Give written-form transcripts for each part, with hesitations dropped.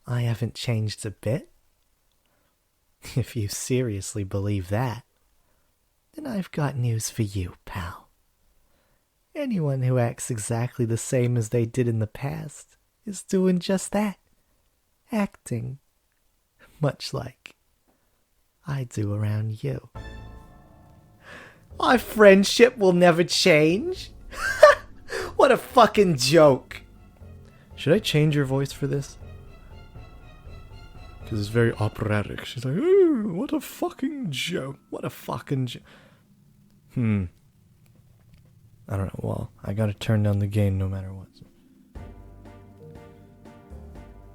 I haven't changed a bit. If you seriously believe that, then I've got news for you, pal. Anyone who acts exactly the same as they did in the past is doing just that. Acting. Much like I do around you. Our friendship will never change? What a fucking joke. Should I change your voice for this? Because it's very operatic. She's like, ooh, what a fucking joke. What a fucking joke. I don't know. Well, I gotta turn down the gain no matter what.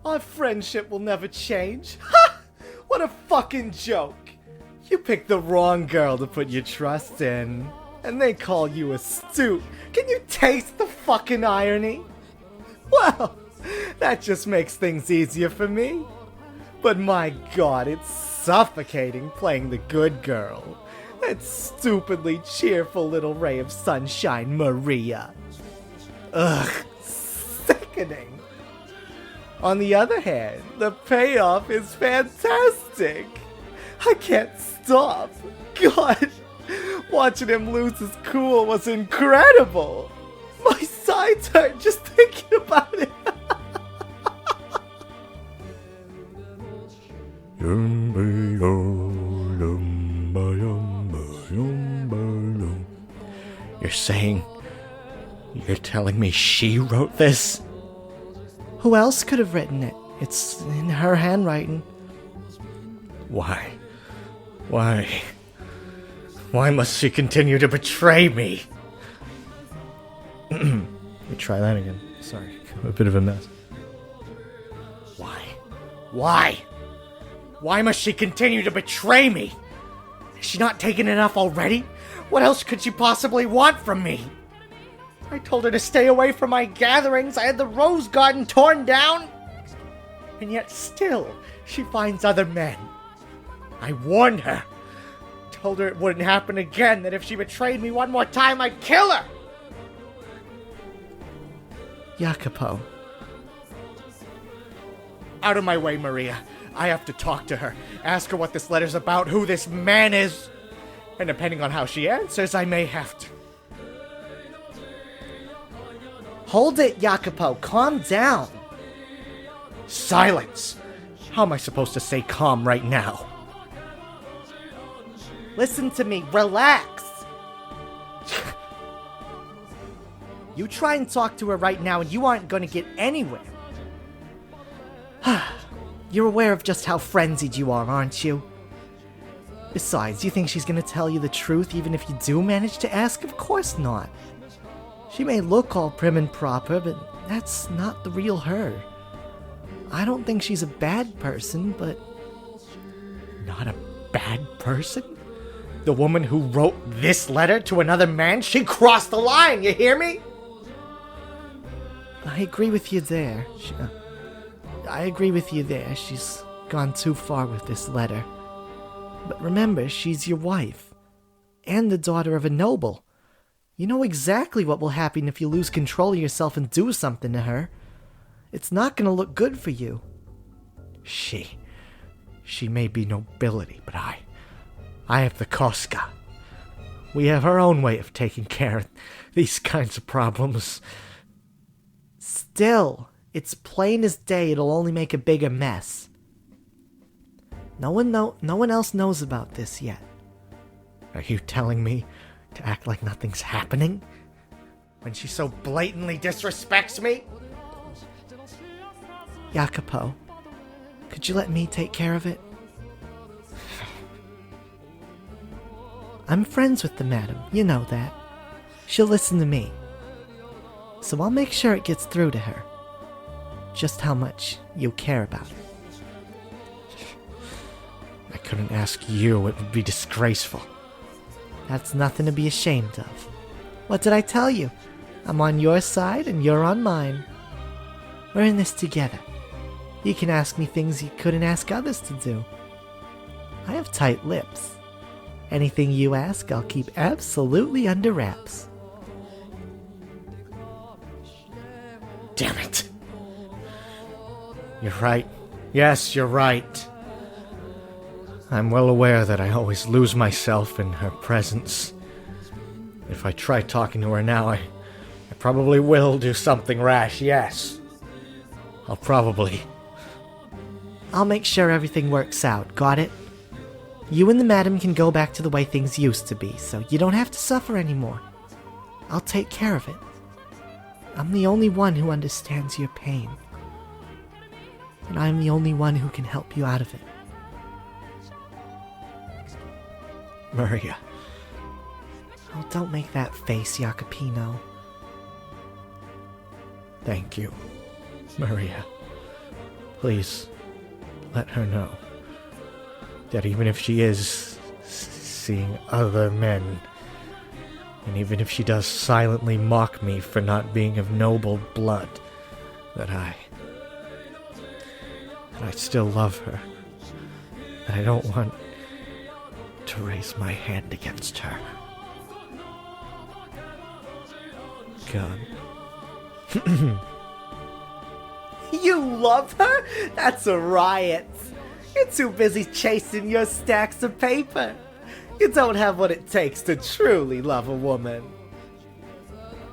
Our friendship will never change. Ha! What a fucking joke. You picked the wrong girl to put your trust in. And they call you a stoop. Can you taste the fucking irony? Well, that just makes things easier for me. But my god, it's suffocating playing the good girl. That stupidly cheerful little ray of sunshine, Maria. Ugh, sickening. On the other hand, the payoff is fantastic. I can't stop. God, watching him lose his cool was incredible. My sides hurt just thinking about it. You're telling me she wrote this? Who else could have written it? It's in her handwriting. Why? Why must she continue to betray me? Let me try that again. Sorry, I'm a bit of a mess. Why must she continue to betray me? Has she not taken enough already? What else could she possibly want from me? I told her to stay away from my gatherings. I had the rose garden torn down. And yet still, she finds other men. I warned her. Told her it wouldn't happen again, that if she betrayed me one more time, I'd kill her. Jacopo. Out of my way, Maria. I have to talk to her. Ask her what this letter's about, who this man is. And depending on how she answers, I may have to. Hold it, Jacopo. Calm down. Silence. How am I supposed to stay calm right now? Listen to me. Relax. You try and talk to her right now and you aren't going to get anywhere. You're aware of just how frenzied you are, aren't you? Besides, you think she's going to tell you the truth even if you do manage to ask? Of course not. She may look all prim and proper, but that's not the real her. I don't think she's a bad person, but... Not a bad person? The woman who wrote this letter to another man? She crossed the line, you hear me? I agree with you there. She's gone too far with this letter. But remember, she's your wife. And the daughter of a noble. You know exactly what will happen if you lose control of yourself and do something to her. It's not going to look good for you. She may be nobility, but I have the Koska. We have our own way of taking care of these kinds of problems. Still, it's plain as day it'll only make a bigger mess. No one else knows about this yet. Are you telling me to act like nothing's happening? When she so blatantly disrespects me? Jacopo, could you let me take care of it? I'm friends with the madam, you know that. She'll listen to me. So I'll make sure it gets through to her. Just how much you care about it. I couldn't ask you, it would be disgraceful. That's nothing to be ashamed of. What did I tell you? I'm on your side and you're on mine. We're in this together. You can ask me things you couldn't ask others to do. I have tight lips. Anything you ask, I'll keep absolutely under wraps. Damn it. You're right. Yes, you're right. I'm well aware that I always lose myself in her presence. If I try talking to her now, I probably will do something rash, yes. I'll make sure everything works out, got it? You and the madam can go back to the way things used to be, so you don't have to suffer anymore. I'll take care of it. I'm the only one who understands your pain. And I'm the only one who can help you out of it. Maria. Oh, don't make that face, Jacopino. Thank you, Maria. Please, let her know that even if she is seeing other men, and even if she does silently mock me for not being of noble blood, that I still love her, that I don't want to raise my hand against her. God. You love her? That's a riot. You're too busy chasing your stacks of paper. You don't have what it takes to truly love a woman.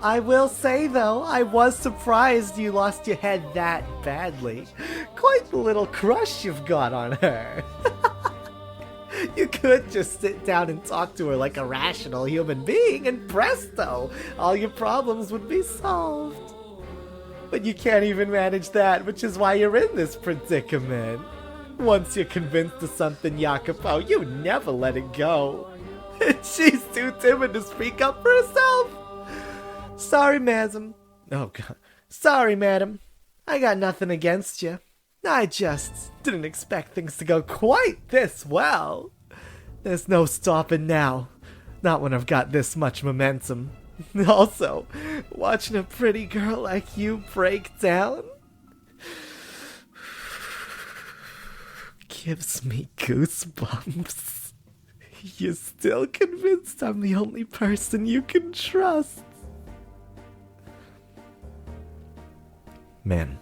I will say, though, I was surprised you lost your head that badly. Quite the little crush you've got on her. You could just sit down and talk to her like a rational human being, and presto, all your problems would be solved. But you can't even manage that, which is why you're in this predicament. Once you're convinced of something, Jacopo, you never let it go. She's too timid to speak up for herself. Sorry, madam. Oh, God. Sorry, madam. I got nothing against you. I just didn't expect things to go quite this well. There's no stopping now. Not when I've got this much momentum. Also, watching a pretty girl like you break down gives me goosebumps. You're still convinced I'm the only person you can trust. Man.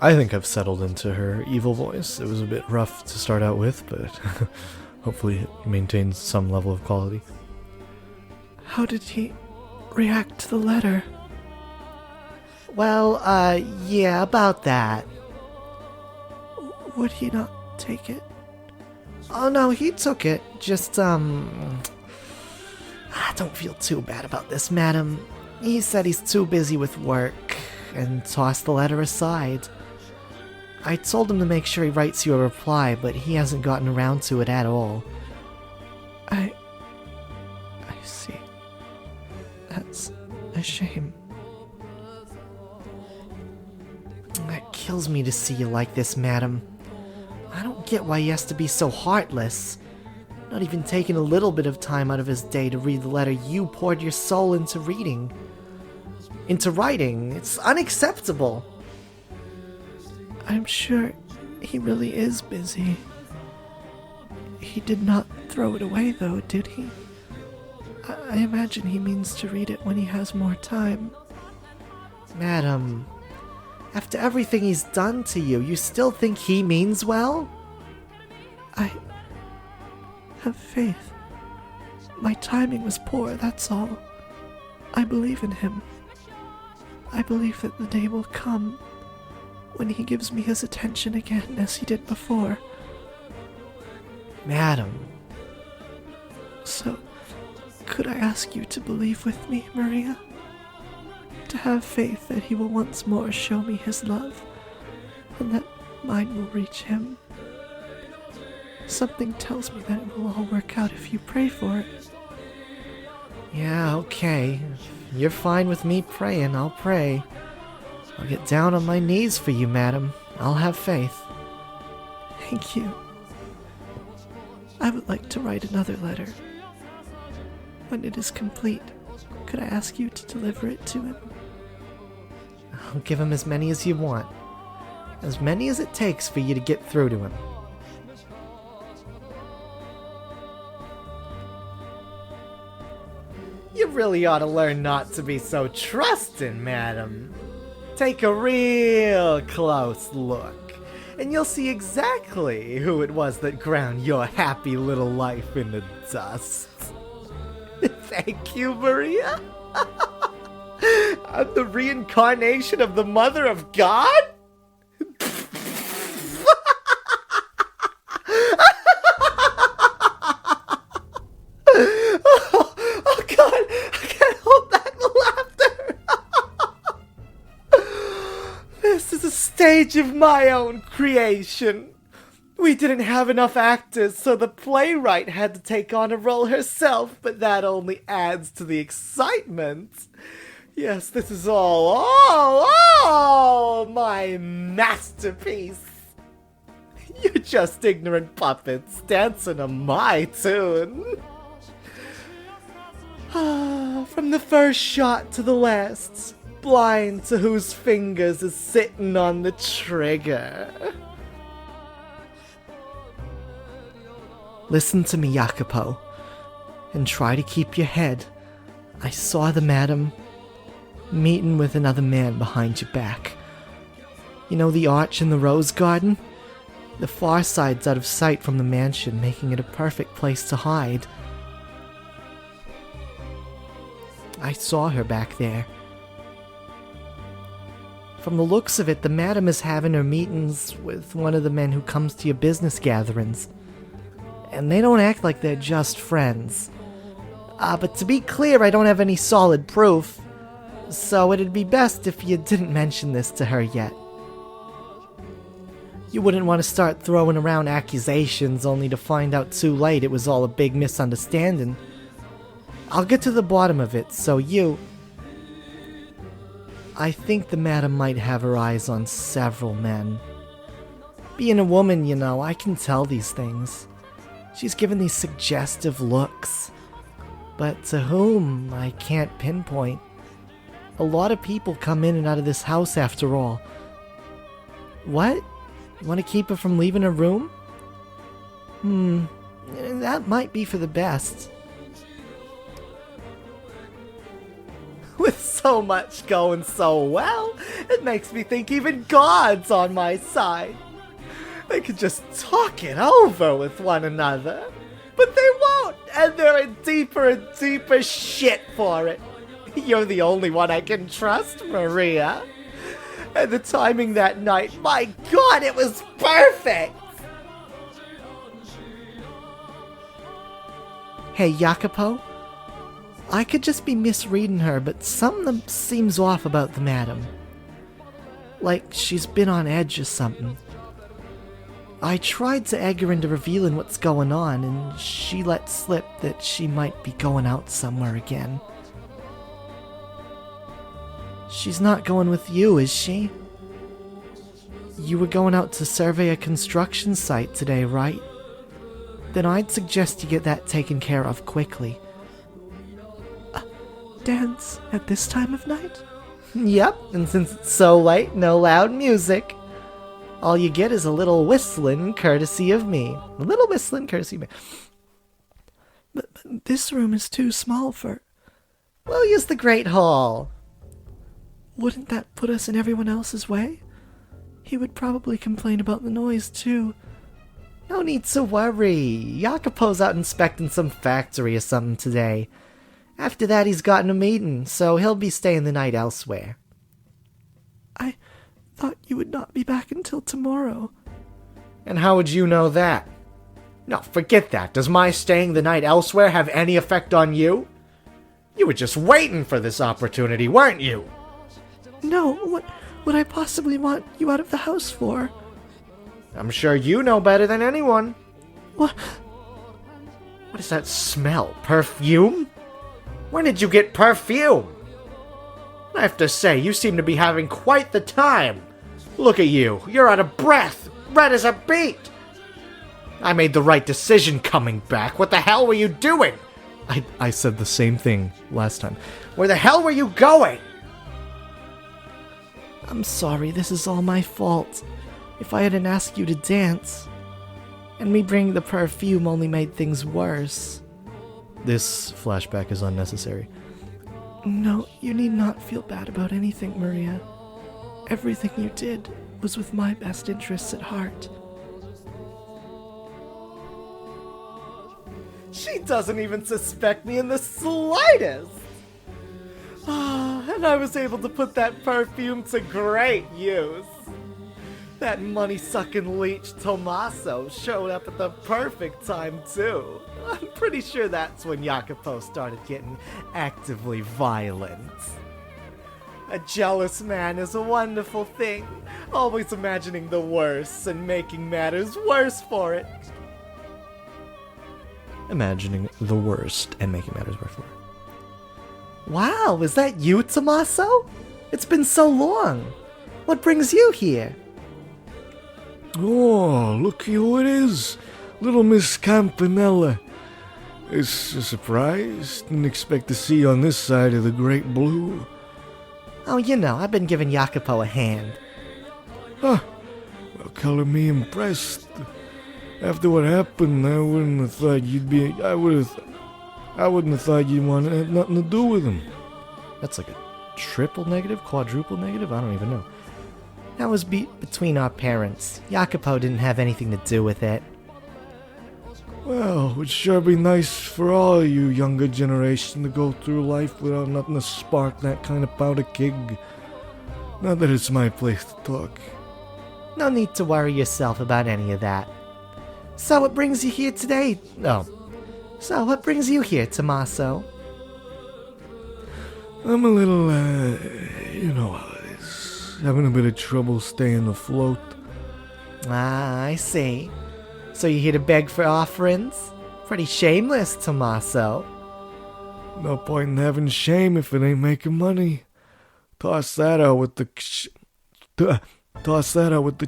I think I've settled into her evil voice. It was a bit rough to start out with, but hopefully it maintains some level of quality. How did he react to the letter? Well, yeah, about that. Would he not take it? Oh, no, he took it. Just, don't feel too bad about this, madam. He said he's too busy with work and tossed the letter aside. I told him to make sure he writes you a reply, but he hasn't gotten around to it at all. I see. That's a shame. It kills me to see you like this, madam. I don't get why he has to be so heartless. Not even taking a little bit of time out of his day to read the letter you poured your soul into reading. Into writing. It's unacceptable. I'm sure he really is busy. He did not throw it away, though, did he? I imagine he means to read it when he has more time. Madam, after everything he's done to you, you still think he means well? I have faith. My timing was poor, that's all. I believe in him. I believe that the day will come when he gives me his attention again as he did before. Madam. So, could I ask you to believe with me, Maria? To have faith that he will once more show me his love, and that mine will reach him. Something tells me that it will all work out if you pray for it. Yeah, okay. If you're fine with me praying, I'll pray. I'll get down on my knees for you, madam. I'll have faith. Thank you. I would like to write another letter. When it is complete, could I ask you to deliver it to him? I'll give him as many as you want. As many as it takes for you to get through to him. You really ought to learn not to be so trusting, madam. Take a real close look, and you'll see exactly who it was that ground your happy little life in the dust. Thank you, Maria. I'm the reincarnation of the Mother of God? Oh God, I can't hold back the laughter. This is a stage of my own creation. We didn't have enough actors, so the playwright had to take on a role herself, but that only adds to the excitement. Yes, this is all my masterpiece. You're just ignorant puppets dancing to my tune. From the first shot to the last, blind to whose fingers is sitting on the trigger. Listen to me, Jacopo, and try to keep your head. I saw the madam meeting with another man behind your back. You know the arch in the rose garden? The far side's out of sight from the mansion, making it a perfect place to hide. I saw her back there. From the looks of it, the madam is having her meetings with one of the men who comes to your business gatherings. And they don't act like they're just friends. But to be clear, I don't have any solid proof. So it'd be best if you didn't mention this to her yet. You wouldn't want to start throwing around accusations only to find out too late it was all a big misunderstanding. I'll get to the bottom of it, so I think the madam might have her eyes on several men. Being a woman, you know, I can tell these things. She's given these suggestive looks. But to whom, I can't pinpoint. A lot of people come in and out of this house after all. What? You want to keep her from leaving her room? That might be for the best. With so much going so well, it makes me think even God's on my side. They could just talk it over with one another. But they won't, and they're in deeper and deeper shit for it. You're the only one I can trust, Maria. And the timing that night, my God, it was perfect! Hey, Jacopo? I could just be misreading her, but something seems off about the madam. Like she's been on edge or something. I tried to egg her into revealing what's going on, and she let slip that she might be going out somewhere again. She's not going with you, is she? You were going out to survey a construction site today, right? Then I'd suggest you get that taken care of quickly. Dance at this time of night? Yep, and since it's so late, no loud music. All you get is a little whistling courtesy of me. A little whistling courtesy of me. But this room is too small for... We'll use the Great Hall. Wouldn't that put us in everyone else's way? He would probably complain about the noise, too. No need to worry. Jacopo's out inspecting some factory or something today. After that, he's gotten a meeting, so he'll be staying the night elsewhere. I thought you would not be back until tomorrow. And how would you know that? No, forget that. Does my staying the night elsewhere have any effect on you? You were just waiting for this opportunity, weren't you? No, what would I possibly want you out of the house for? I'm sure you know better than anyone. What is that smell? Perfume? When did you get perfume? I have to say, you seem to be having quite the time. Look at you. You're out of breath. Red as a beet. I made the right decision coming back. What the hell were you doing? I said the same thing last time. Where the hell were you going? I'm sorry, this is all my fault. If I hadn't asked you to dance, and me bringing the perfume only made things worse. This flashback is unnecessary. No, you need not feel bad about anything, Maria. Everything you did was with my best interests at heart. She doesn't even suspect me in the slightest! And I was able to put that perfume to great use. That money-sucking leech Tommaso showed up at the perfect time, too. I'm pretty sure that's when Jacopo started getting actively violent. A jealous man is a wonderful thing, always imagining the worst and making matters worse for it. Imagining the worst and making matters worse for it. Wow, is that you, Tommaso? It's been so long. What brings you here? Oh, look who it is. Little Miss Campanella. It's a surprise. Didn't expect to see you on this side of the Great Blue. Oh, you know, I've been giving Jacopo a hand. Huh. Well, color me impressed. After what happened, I wouldn't have thought you'd be... I wouldn't have thought you'd want to have nothing to do with him. That's like a triple negative, quadruple negative? I don't even know. That was between our parents. Jacopo didn't have anything to do with it. Well, it would sure be nice for all you younger generation to go through life without nothing to spark that kind of powder keg. Not that it's my place to talk. No need to worry yourself about any of that. So what brings you here today? No. So what brings you here, Tommaso? I'm a little, you know how it is. Having a bit of trouble staying afloat. Ah, I see. So you're here to beg for offerings? Pretty shameless, Tommaso. No point in having shame if it ain't making money. Toss that out with the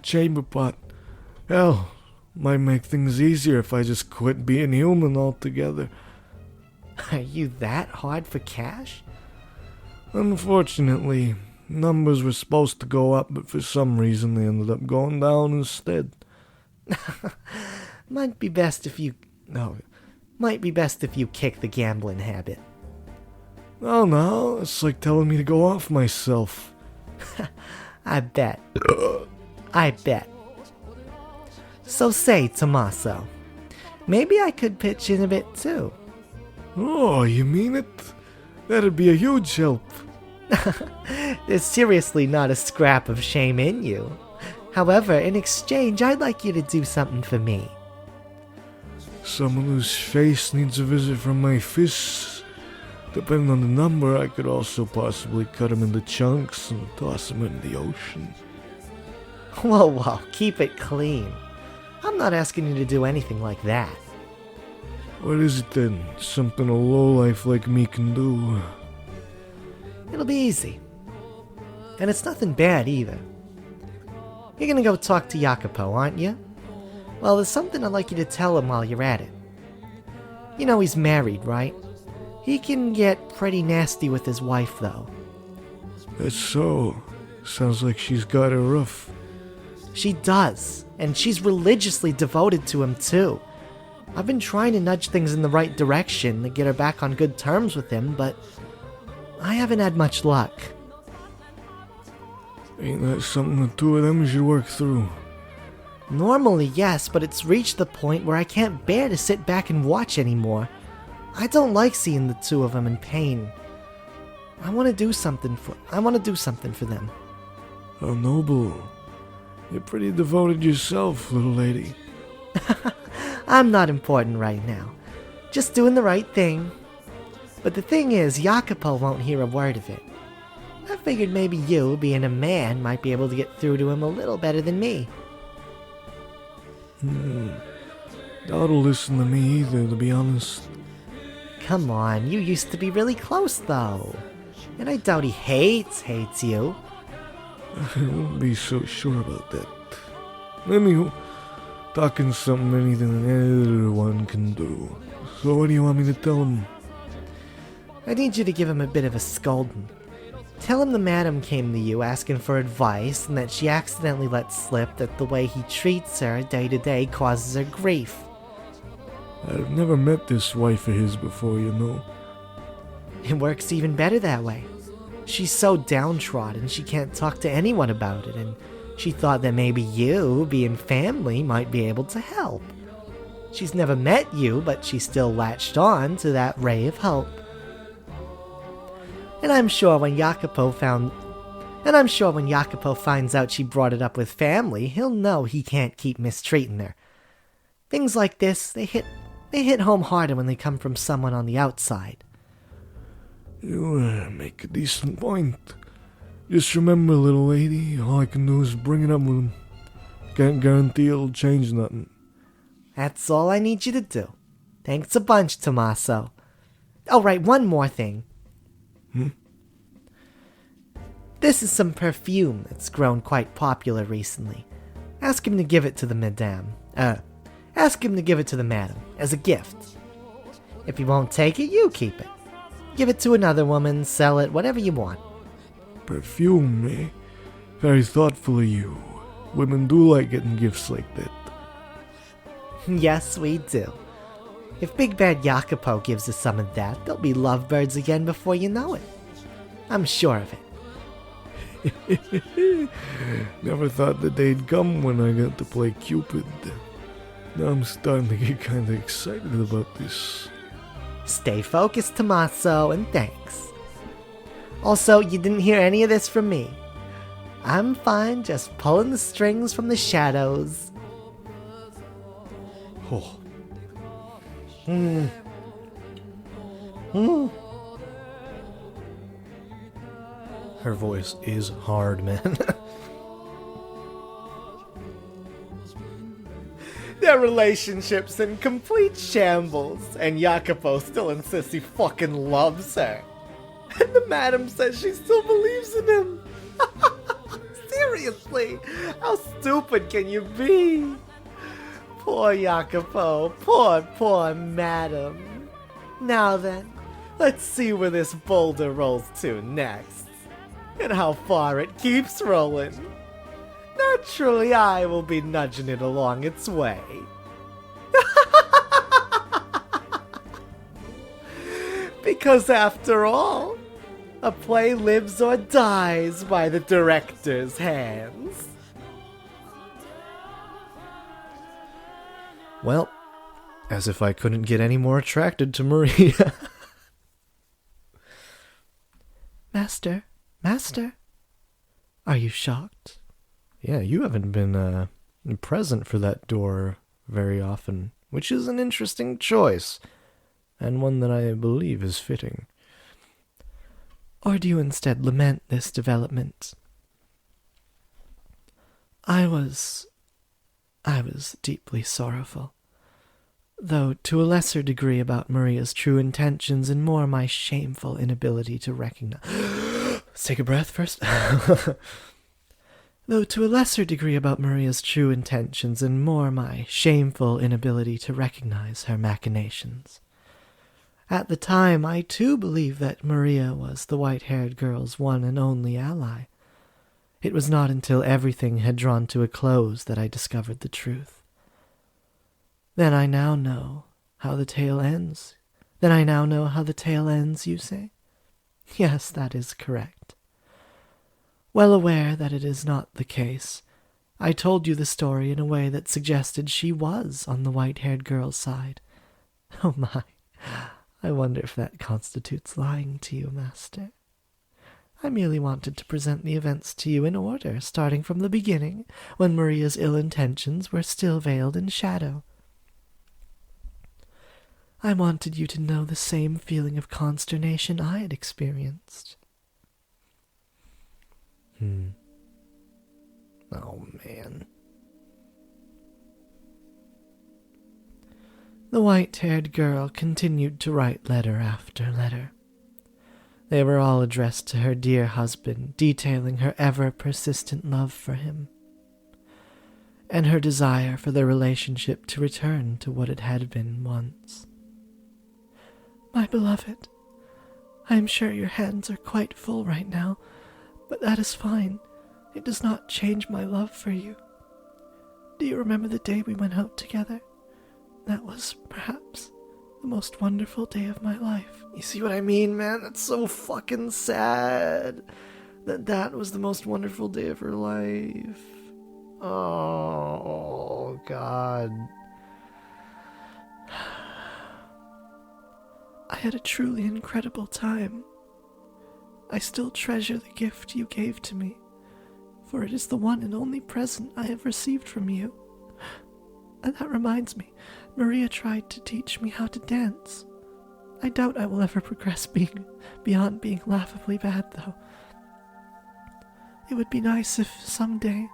chamber pot. Hell, might make things easier if I just quit being human altogether. Are you that hard for cash? Unfortunately, numbers were supposed to go up, but for some reason they ended up going down instead. Might be best if you kick the gambling habit. Oh no, it's like telling me to go off myself. I bet. So say, Tommaso, maybe I could pitch in a bit too. Oh, you mean it? That'd be a huge help. There's seriously not a scrap of shame in you. However, in exchange, I'd like you to do something for me. Someone whose face needs a visit from my fists. Depending on the number, I could also possibly cut him into chunks and toss him into the ocean. Whoa, keep it clean. I'm not asking you to do anything like that. What is it then? Something a lowlife like me can do? It'll be easy. And it's nothing bad either. You're gonna go talk to Jacopo, aren't you? Well, there's something I'd like you to tell him while you're at it. You know he's married, right? He can get pretty nasty with his wife, though. That's so. Sounds like she's got it rough. She does, and she's religiously devoted to him, too. I've been trying to nudge things in the right direction to get her back on good terms with him, but I haven't had much luck. Ain't that something the two of them should work through? Normally, yes, but it's reached the point where I can't bear to sit back and watch anymore. I don't like seeing the two of them in pain. I want to do something for them. How noble. You're pretty devoted yourself, little lady. I'm not important right now. Just doing the right thing. But the thing is, Jacopo won't hear a word of it. I figured maybe you, being a man, might be able to get through to him a little better than me. Doubt'll listen to me either, to be honest. Come on, you used to be really close, though. And I doubt he hates you. I wouldn't be so sure about that. Anywho, talking's something anyone can do. So what do you want me to tell him? I need you to give him a bit of a scolding. Tell him the madam came to you asking for advice and that she accidentally let slip that the way he treats her day to day causes her grief. I've never met this wife of his before, you know. It works even better that way. She's so downtrodden she can't talk to anyone about it, and she thought that maybe you, being family, might be able to help. She's never met you, but she still latched on to that ray of hope. And I'm sure when Jacopo finds out she brought it up with family, he'll know he can't keep mistreating her. Things like this, they hit home harder when they come from someone on the outside. You make a decent point. Just remember, little lady, all I can do is bring it up with him. Can't guarantee it'll change nothing. That's all I need you to do. Thanks a bunch, Tommaso. Oh, right, one more thing. This is some perfume that's grown quite popular recently. Ask him to give it to the madame. Ask him to give it to the madam as a gift. If he won't take it, you keep it. Give it to another woman, sell it, whatever you want. Perfume, eh? Very thoughtful of you. Women do like getting gifts like that. Yes, we do. If Big Bad Jacopo gives us some of that, they'll be lovebirds again before you know it. I'm sure of it. Never thought the day'd come when I got to play Cupid. Now I'm starting to get kind of excited about this. Stay focused, Tommaso, and thanks. Also, you didn't hear any of this from me. I'm fine just pulling the strings from the shadows. Oh. Her voice is hard, man. Their relationship's in complete shambles, and Jacopo still insists he fucking loves her. And the madam says she still believes in him. Seriously, how stupid can you be? Poor Jacopo, poor madam. Now then, let's see where this boulder rolls to next, and how far it keeps rolling. Naturally, I will be nudging it along its way. Because after all, a play lives or dies by the director's hands. Well, as if I couldn't get any more attracted to Maria. Master, are you shocked? Yeah, you haven't been present for that door very often, which is an interesting choice, and one that I believe is fitting. Or do you instead lament this development? I was deeply sorrowful, though to a lesser degree about Maria's true intentions and more my shameful inability to recognize... Let's take a breath first. Though to a lesser degree about Maria's true intentions and more my shameful inability to recognize her machinations. At the time, I too believed that Maria was the white-haired girl's one and only ally. It was not until everything had drawn to a close that I discovered the truth. Then I now know how the tale ends. You say? Yes, that is correct. Well aware that it is not the case, I told you the story in a way that suggested she was on the white-haired girl's side. Oh my, I wonder if that constitutes lying to you, Master. I merely wanted to present the events to you in order, starting from the beginning, when Maria's ill intentions were still veiled in shadow. I wanted you to know the same feeling of consternation I had experienced. Oh, man. The white-haired girl continued to write letter after letter. They were all addressed to her dear husband, detailing her ever-persistent love for him, and her desire for the relationship to return to what it had been once. My beloved, I am sure your hands are quite full right now, but that is fine. It does not change my love for you. Do you remember the day we went out together? That was, perhaps, the most wonderful day of my life. You see what I mean, man? That's so fucking sad. That was the most wonderful day of her life. Oh, God. I had a truly incredible time. I still treasure the gift you gave to me, for it is the one and only present I have received from you. And that reminds me, Maria tried to teach me how to dance. I doubt I will ever progress beyond being laughably bad, though. It would be nice if someday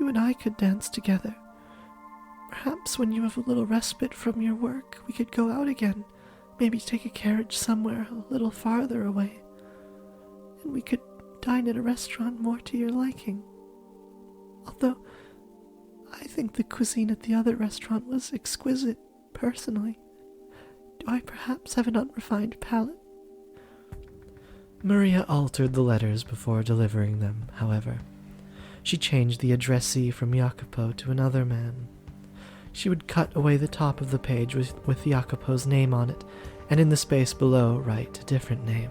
you and I could dance together. Perhaps when you have a little respite from your work, we could go out again, maybe take a carriage somewhere a little farther away, and we could dine at a restaurant more to your liking. Although, I think the cuisine at the other restaurant was exquisite, personally. Do I perhaps have an unrefined palate? Maria altered the letters before delivering them, however. She changed the addressee from Jacopo to another man. She would cut away the top of the page with Jacopo's name on it, and in the space below write a different name.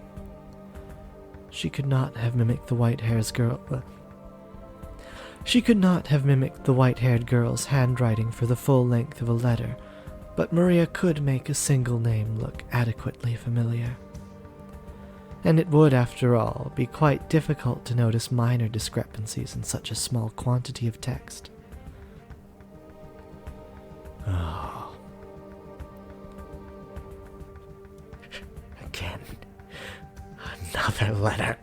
She could not have mimicked the white-haired girl's handwriting for the full length of a letter, but Maria could make a single name look adequately familiar. And it would, after all, be quite difficult to notice minor discrepancies in such a small quantity of text. Oh. Again. Another letter.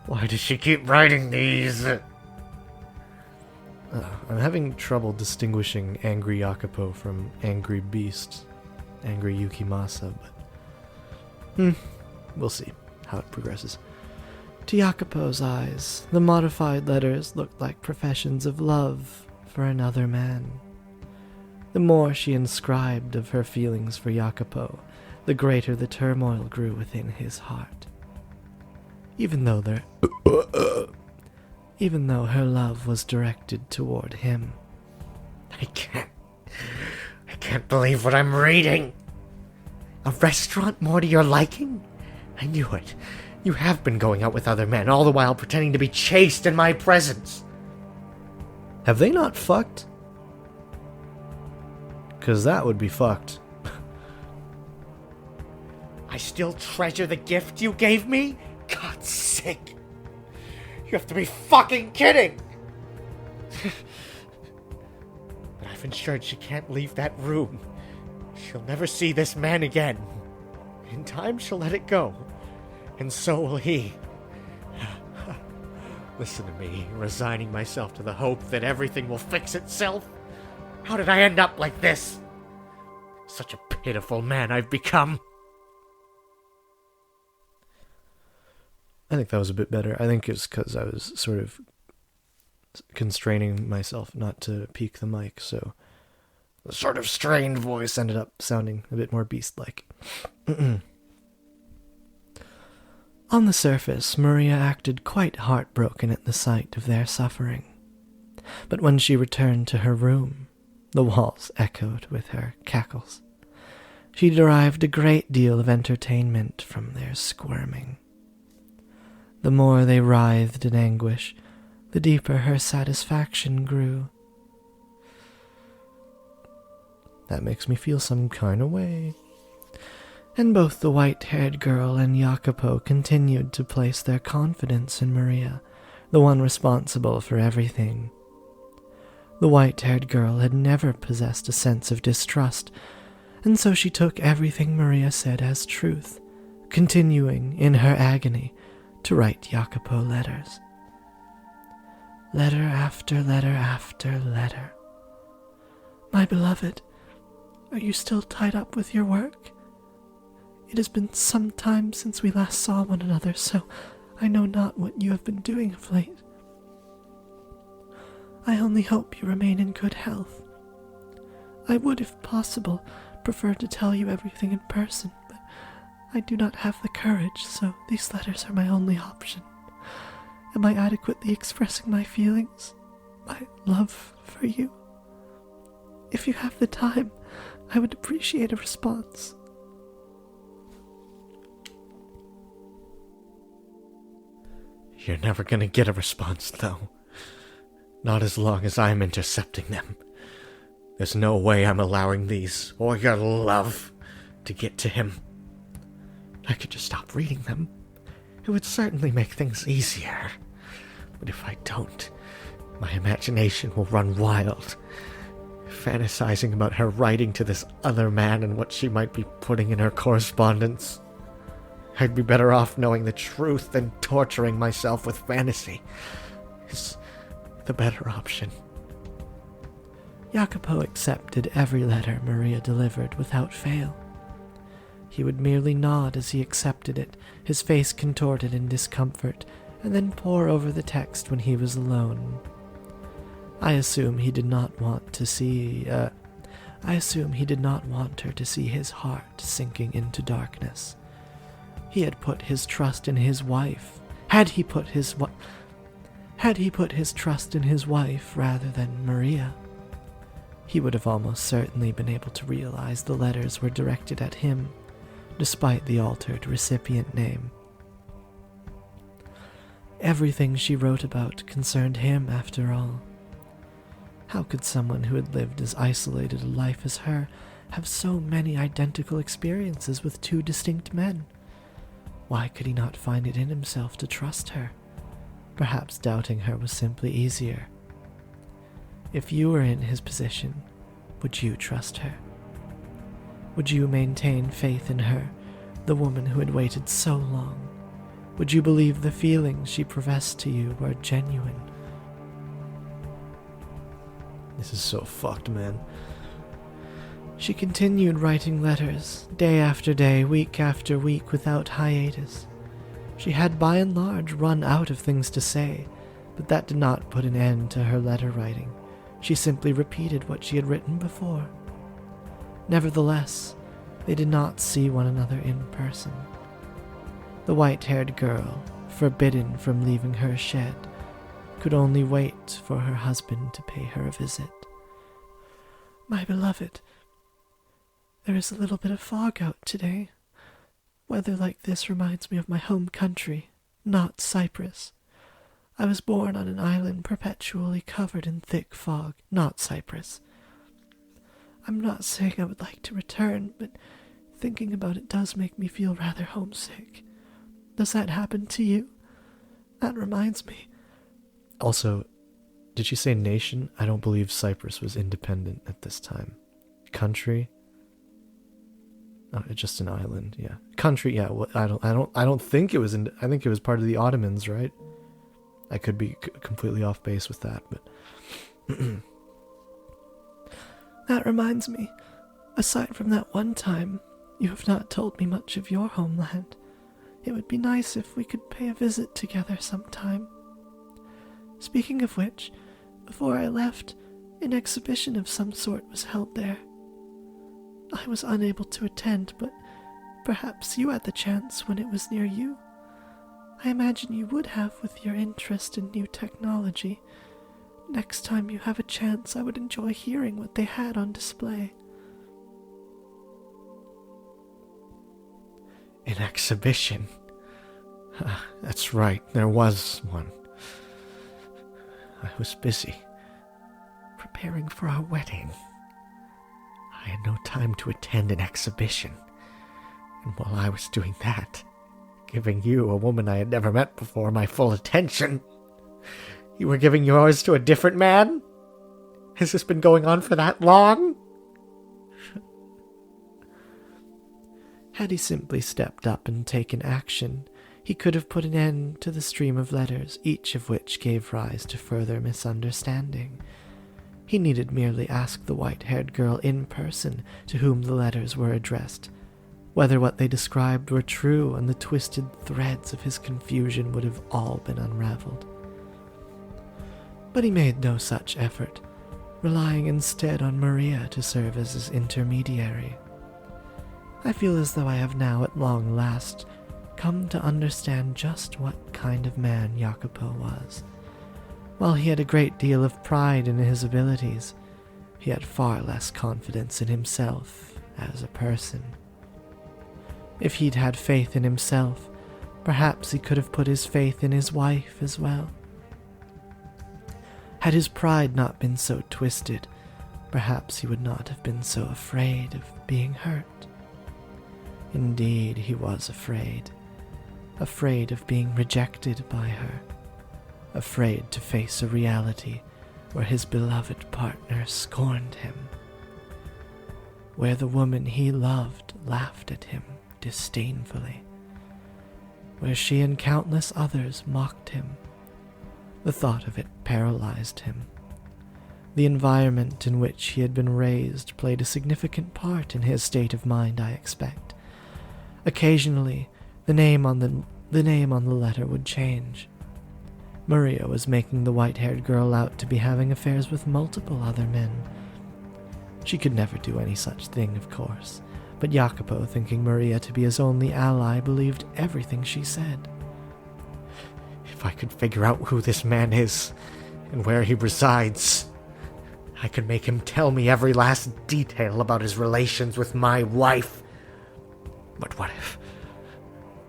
Why does she keep writing these? I'm having trouble distinguishing Angry Jacopo from Angry Beast, Angry Yukimasa, but we'll see how it progresses. To Jacopo's eyes, the modified letters looked like professions of love for another man. The more she inscribed of her feelings for Jacopo, the greater the turmoil grew within his heart. Even though her love was directed toward him. I can't believe what I'm reading. A restaurant more to your liking? I knew it. You have been going out with other men, all the while pretending to be chaste in my presence. Have they not fucked? 'Cause that would be fucked. I still treasure the gift you gave me? God's sake. You have to be fucking kidding! But I've ensured she can't leave that room. She'll never see this man again. In time, she'll let it go. And so will he. Listen to me, resigning myself to the hope that everything will fix itself. How did I end up like this? Such a pitiful man I've become. I think that was a bit better. I think it's because I was sort of constraining myself not to peak the mic, so the sort of strained voice ended up sounding a bit more beast-like. On the surface, Maria acted quite heartbroken at the sight of their suffering. But when she returned to her room, the walls echoed with her cackles. She derived a great deal of entertainment from their squirming. The more they writhed in anguish, the deeper her satisfaction grew. That makes me feel some kind of way. And both the white-haired girl and Jacopo continued to place their confidence in Maria, the one responsible for everything. The white-haired girl had never possessed a sense of distrust, and so she took everything Maria said as truth, continuing, in her agony, to write Jacopo letters. Letter after letter after letter. My beloved, are you still tied up with your work? It has been some time since we last saw one another, so I know not what you have been doing of late. I only hope you remain in good health. I would, if possible, prefer to tell you everything in person, but I do not have the courage, so these letters are my only option. Am I adequately expressing my feelings, my love for you? If you have the time, I would appreciate a response. You're never gonna get a response, though. Not as long as I'm intercepting them. There's no way I'm allowing these, or your love, to get to him. I could just stop reading them. It would certainly make things easier. But if I don't, my imagination will run wild, fantasizing about her writing to this other man and what she might be putting in her correspondence. I'd be better off knowing the truth than torturing myself with fantasy. It's the better option. Jacopo accepted every letter Maria delivered without fail. He would merely nod as he accepted it, his face contorted in discomfort, and then pore over the text when he was alone. I assume he did not want her to see his heart sinking into darkness. He had put his trust in his wife. Had he put his trust in his wife rather than Maria, he would have almost certainly been able to realize the letters were directed at him, despite the altered recipient name. Everything she wrote about concerned him, after all. How could someone who had lived as isolated a life as her have so many identical experiences with two distinct men? Why could he not find it in himself to trust her? Perhaps doubting her was simply easier. If you were in his position, would you trust her? Would you maintain faith in her, the woman who had waited so long? Would you believe the feelings she professed to you were genuine? This is so fucked, man. She continued writing letters, day after day, week after week, without hiatus. She had by and large run out of things to say, but that did not put an end to her letter writing. She simply repeated what she had written before. Nevertheless, they did not see one another in person. The white-haired girl, forbidden from leaving her shed, could only wait for her husband to pay her a visit. My beloved, there is a little bit of fog out today. Weather like this reminds me of my home country, not Cyprus. I was born on an island perpetually covered in thick fog, not Cyprus. I'm not saying I would like to return, but thinking about it does make me feel rather homesick. Does that happen to you? That reminds me. Also, did she say nation? I don't believe Cyprus was independent at this time. Country? Just an island, yeah. Country, yeah. Well, I don't think it was. I think it was part of the Ottomans, right? I could be completely off base with that, but that reminds me. Aside from that one time, you have not told me much of your homeland. It would be nice if we could pay a visit together sometime. Speaking of which, before I left, an exhibition of some sort was held there. I was unable to attend, but perhaps you had the chance when it was near you. I imagine you would have with your interest in new technology. Next time you have a chance, I would enjoy hearing what they had on display. An exhibition? That's right, there was one. I was busy, preparing for our wedding. I had no time to attend an exhibition, and while I was doing that, giving you, a woman I had never met before, my full attention, you were giving yours to a different man? Has this been going on for that long? Had he simply stepped up and taken action, he could have put an end to the stream of letters, each of which gave rise to further misunderstanding. He needed merely ask the white-haired girl in person to whom the letters were addressed, whether what they described were true, and the twisted threads of his confusion would have all been unraveled. But he made no such effort, relying instead on Maria to serve as his intermediary. I feel as though I have now at long last come to understand just what kind of man Jacopo was. While he had a great deal of pride in his abilities, he had far less confidence in himself as a person. If he'd had faith in himself, perhaps he could have put his faith in his wife as well. Had his pride not been so twisted, perhaps he would not have been so afraid of being hurt. Indeed, he was afraid of being rejected by her, afraid to face a reality where his beloved partner scorned him, where the woman he loved laughed at him disdainfully, where she and countless others mocked him. The thought of it paralyzed him. The environment in which he had been raised played a significant part in his state of mind, I expect. Occasionally, the name on the letter would change. Maria was making the white-haired girl out to be having affairs with multiple other men. She could never do any such thing, of course, but Jacopo, thinking Maria to be his only ally, believed everything she said. If I could figure out who this man is and where he resides, I could make him tell me every last detail about his relations with my wife. But what if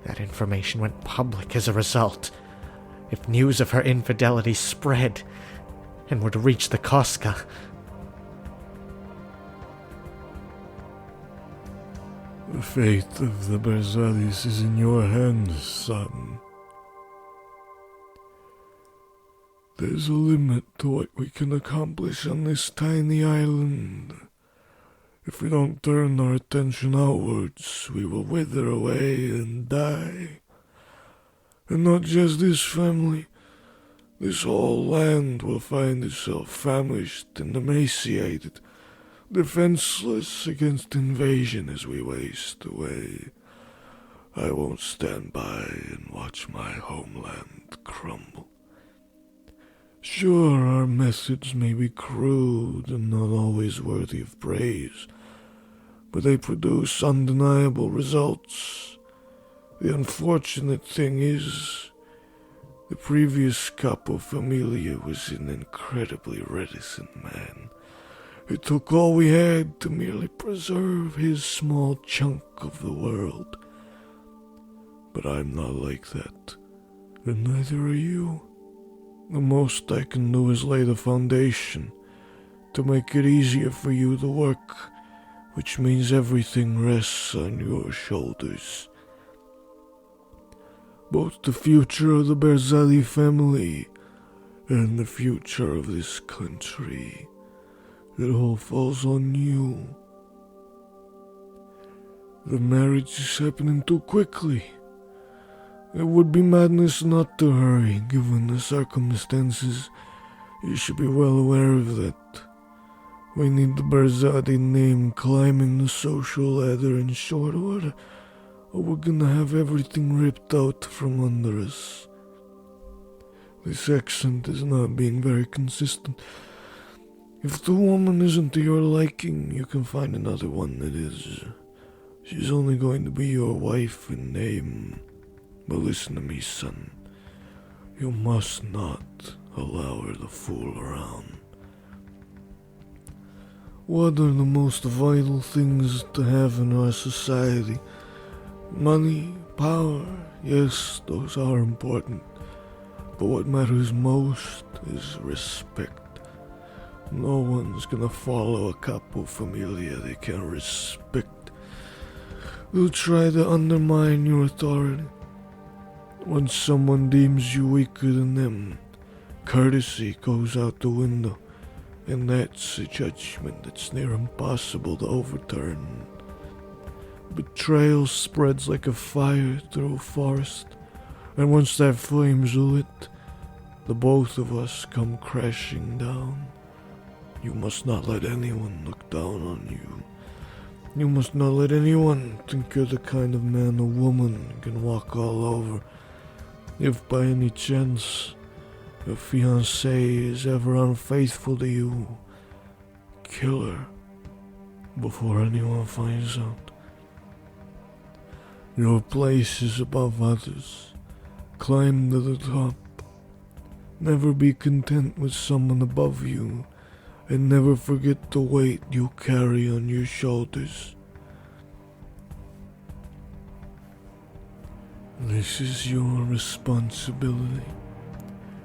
that information went public as a result? If news of her infidelity spread and were to reach the Cosca? The fate of the Bersalis is in your hands, son. There's a limit to what we can accomplish on this tiny island. If we don't turn our attention outwards, we will wither away and die. And not just this family. This whole land will find itself famished and emaciated, defenseless against invasion as we waste away. I won't stand by and watch my homeland crumble. Sure, our methods may be crude and not always worthy of praise, but they produce undeniable results. The unfortunate thing is, the previous Capo Familia was an incredibly reticent man. It took all we had to merely preserve his small chunk of the world. But I'm not like that, and neither are you. The most I can do is lay the foundation to make it easier for you to work, which means everything rests on your shoulders. Both the future of the Berzali family and the future of this country, it all falls on you. The marriage is happening too quickly. It would be madness not to hurry, given the circumstances. You should be well aware of that. We need the Berzadi name climbing the social ladder in short order, or we're gonna have everything ripped out from under us. This accent is not being very consistent. If the woman isn't to your liking, you can find another one that is. She's only going to be your wife in name. But listen to me, son. You must not allow her to fool around. What are the most vital things to have in our society? Money, power, yes, those are important. But what matters most is respect. No one's gonna follow a Capo Familia they can't respect. They'll try to undermine your authority. When someone deems you weaker than them, courtesy goes out the window, and that's a judgment that's near impossible to overturn. Betrayal spreads like a fire through a forest, and once that flame's lit, the both of us come crashing down. You must not let anyone look down on you. You must not let anyone think you're the kind of man a woman can walk all over. If by any chance your fiancée is ever unfaithful to you, kill her before anyone finds out. Your place is above others. Climb to the top. Never be content with someone above you, and never forget the weight you carry on your shoulders. This is your responsibility.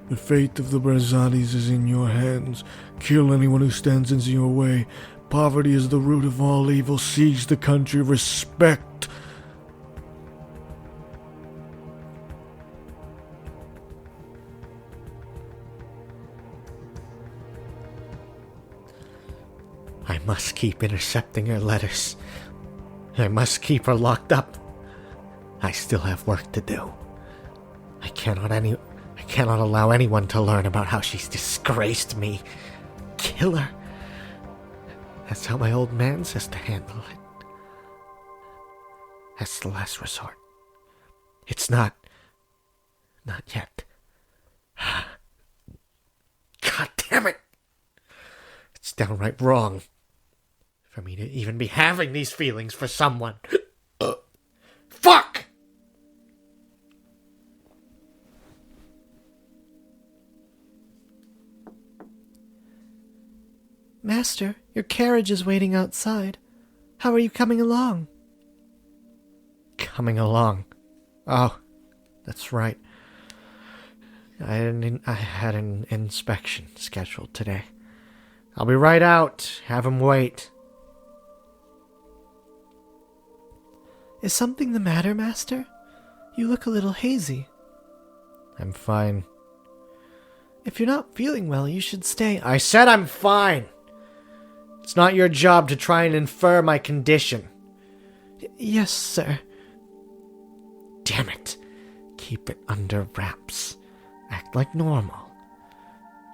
The fate of the Brazzatis is in your hands. Kill anyone who stands in your way. Poverty is the root of all evil. Siege the country. Respect. I must keep intercepting her letters. I must keep her locked up. I still have work to do. I cannot allow anyone to learn about how she's disgraced me. Kill her. That's how my old man says to handle it. That's the last resort. It's not yet. God damn it! It's downright wrong for me to even be having these feelings for someone. Fuck! Master, your carriage is waiting outside. How are you coming along? Coming along. Oh, that's right. I had an inspection scheduled today. I'll be right out. Have him wait. Is something the matter, Master? You look a little hazy. I'm fine. If you're not feeling well, you should stay. I said I'm fine. It's not your job to try and infer my condition. Yes, sir. Damn it. Keep it under wraps. Act like normal.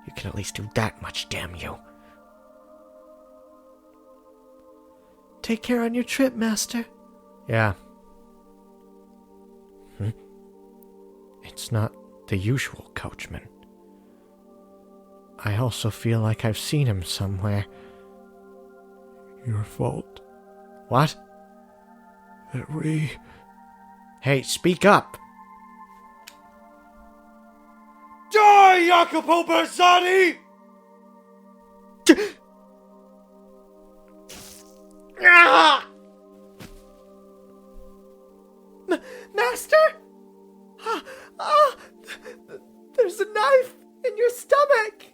You can at least do that much, damn you. Take care on your trip, Master. Yeah. It's not the usual coachman. I also feel like I've seen him somewhere. Your fault. What? That we... Hey, speak up! Die, Jacopo Bersani! Master? There's a knife in your stomach!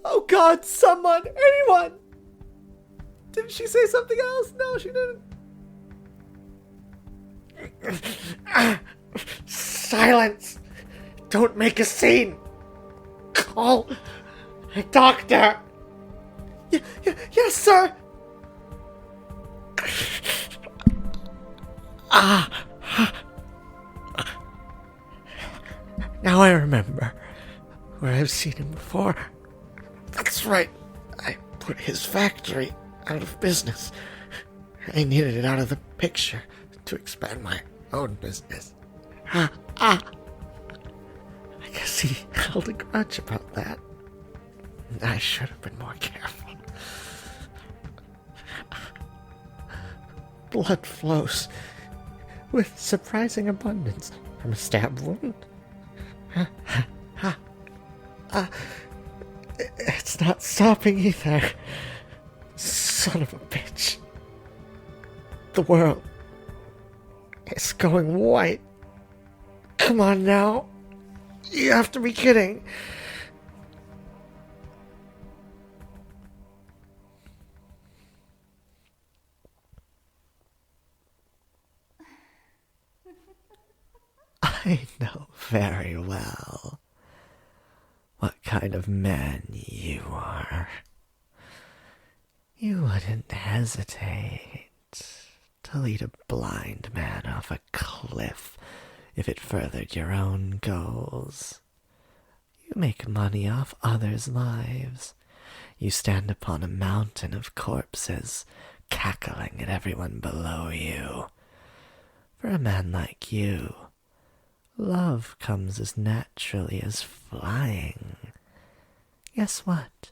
Oh God, someone, anyone! Didn't she say something else? No, she didn't. Silence! Don't make a scene! Call a doctor! Yes, sir! Now I remember where I've seen him before. That's right. I put his factory out of business. I needed it out of the picture to expand my own business. I guess he held a grudge about that. I should have been more careful. Blood flows with surprising abundance from a stab wound. It's not stopping either. Son of a bitch. The world is going white. Come on now. You have to be kidding. I know very well what kind of man you are. You wouldn't hesitate to lead a blind man off a cliff if it furthered your own goals. You make money off others' lives. You stand upon a mountain of corpses, cackling at everyone below you. For a man like you, love comes as naturally as flying. Guess what?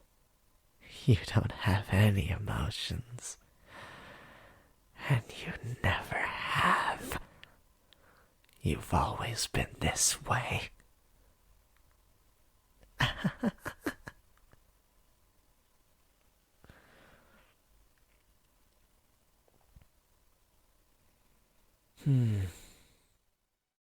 You don't have any emotions. And you never have. You've always been this way.